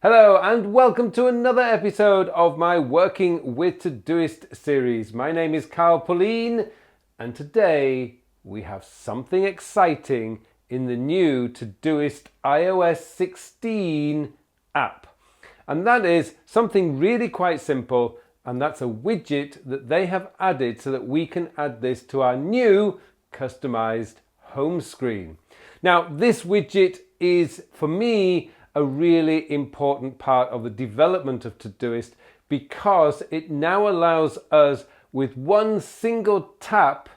Hello and welcome to another episode of my Working with Todoist series. My name is Pullein and today we have something exciting in the new Todoist iOS 16 app. And that is something really quite simple, and that's a widget that they have added so that we can add this to our new customized home screen. Now this widget is, for me, a really important part of the development of Todoist because it now allows us with one single tap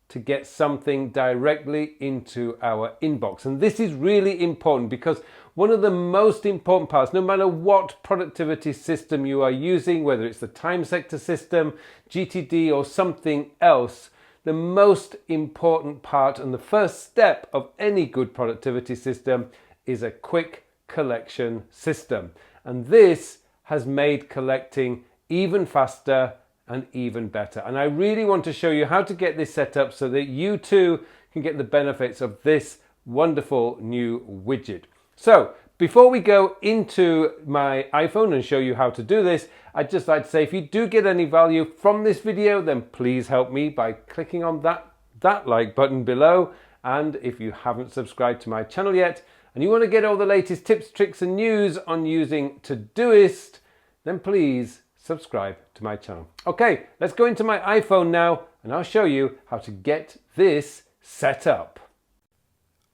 to get something directly into our inbox. And this is really important because one of the most important parts, no matter what productivity system you are using, whether it's the time sector system, GTD or something else, the most important part and the first step of any good productivity system is a quick collection system, and this has made collecting even faster and even better. And I really want to show you how to get this set up so that you too can get the benefits of this wonderful new widget. So before we go into my iPhone and show you how to do this, I'd just like to say, if you do get any value from this video, then please help me by clicking on that like button below. And if you haven't subscribed to my channel yet, and you want to get all the latest tips, tricks and news on using Todoist, then please subscribe to my channel. Okay, let's go into my iPhone now and I'll show you how to get this set up.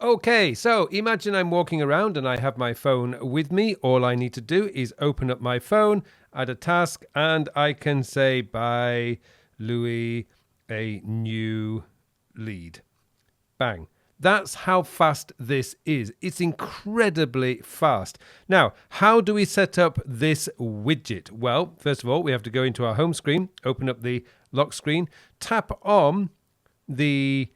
Okay, so imagine I'm walking around and I have my phone with me. All I need to do is open up my phone, add a task, and I can say, buy Louis a new lead. Bang. That's how fast this is. It's incredibly fast. Now, how do we set up this widget? Well, first of all, we have to go into our home screen, open up the lock screen, tap on the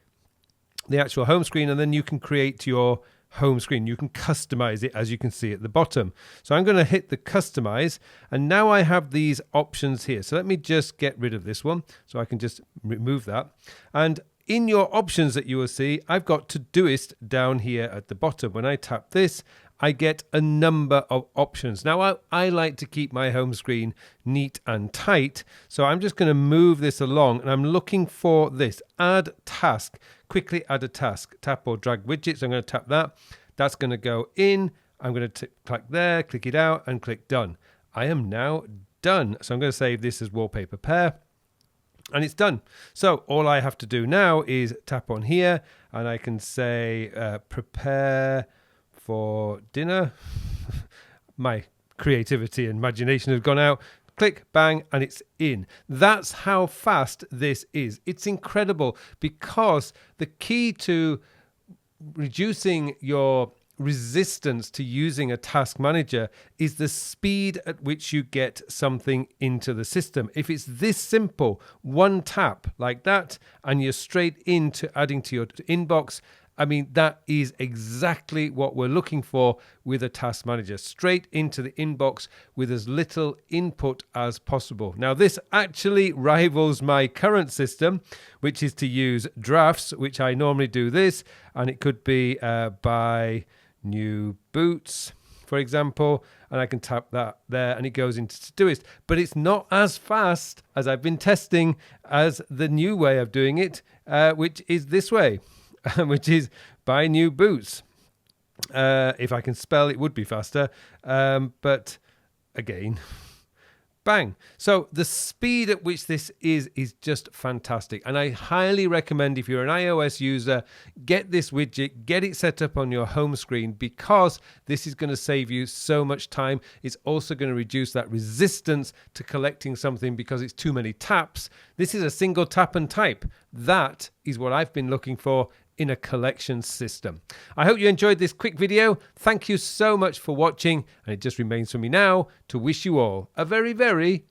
actual home screen, and then you can create your home screen. You can customize it, as you can see at the bottom. So I'm going to hit the customize, and now I have these options here. So let me just get rid of this one so I can just remove that. And in your options that you will see, I've got Todoist down here at the bottom. When I tap this, I get a number of options. Now, I like to keep my home screen neat and tight, so I'm just going to move this along, and I'm looking for this, add task, quickly add a task, tap or drag widget. So I'm going to tap that. That's going to go in. I'm going to click there, click it out, and click done. I am now done. So I'm going to save this as wallpaper pair. And it's done. So all I have to do now is tap on here and I can say prepare for dinner. My creativity and imagination have gone out. Click, bang, and it's in. That's how fast this is. It's incredible because the key to reducing your resistance to using a task manager is the speed at which you get something into the system. If it's this simple, one tap like that, and you're straight into adding to your inbox, I mean, that is exactly what we're looking for with a task manager, straight into the inbox with as little input as possible. Now, this actually rivals my current system, which is to use drafts, which I normally do this, and it could be buy new boots, for example, and I can tap that there and it goes into Todoist. But it's not as fast as I've been testing as the new way of doing it, which is this way, which is buy new boots. If I can spell, it would be faster, but again, bang. So the speed at which this is just fantastic. And I highly recommend, if you're an iOS user, get this widget, get it set up on your home screen, because this is going to save you so much time. It's also going to reduce that resistance to collecting something because it's too many taps. This is a single tap and type. That is what I've been looking for in a collection system. I hope you enjoyed this quick video. Thank you so much for watching, and it just remains for me now to wish you all a very, very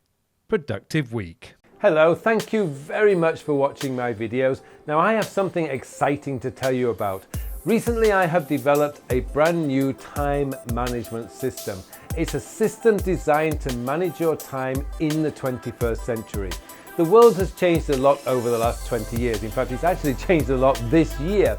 productive week. Hello, thank you very much for watching my videos. Now I have something exciting to tell you about. Recently I have developed a brand new time management system. It's a system designed to manage your time in the 21st century. The world has changed a lot over the last 20 years. In fact, it's actually changed a lot this year.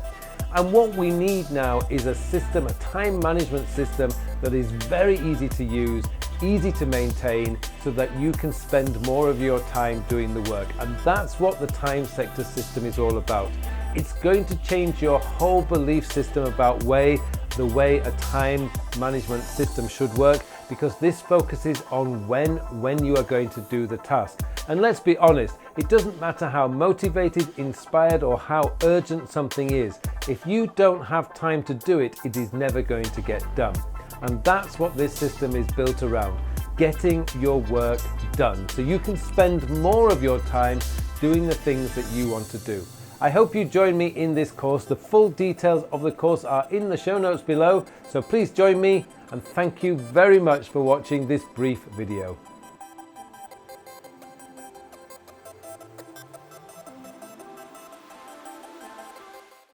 And what we need now is a system, a time management system that is very easy to use, easy to maintain, so that you can spend more of your time doing the work. And that's what the time sector system is all about. It's going to change your whole belief system about the way a time management system should work, because this focuses on when you are going to do the task. And let's be honest, it doesn't matter how motivated, inspired, or how urgent something is. If you don't have time to do it, it is never going to get done. And that's what this system is built around, getting your work done, so you can spend more of your time doing the things that you want to do. I hope you join me in this course. The full details of the course are in the show notes below, so please join me, and thank you very much for watching this brief video.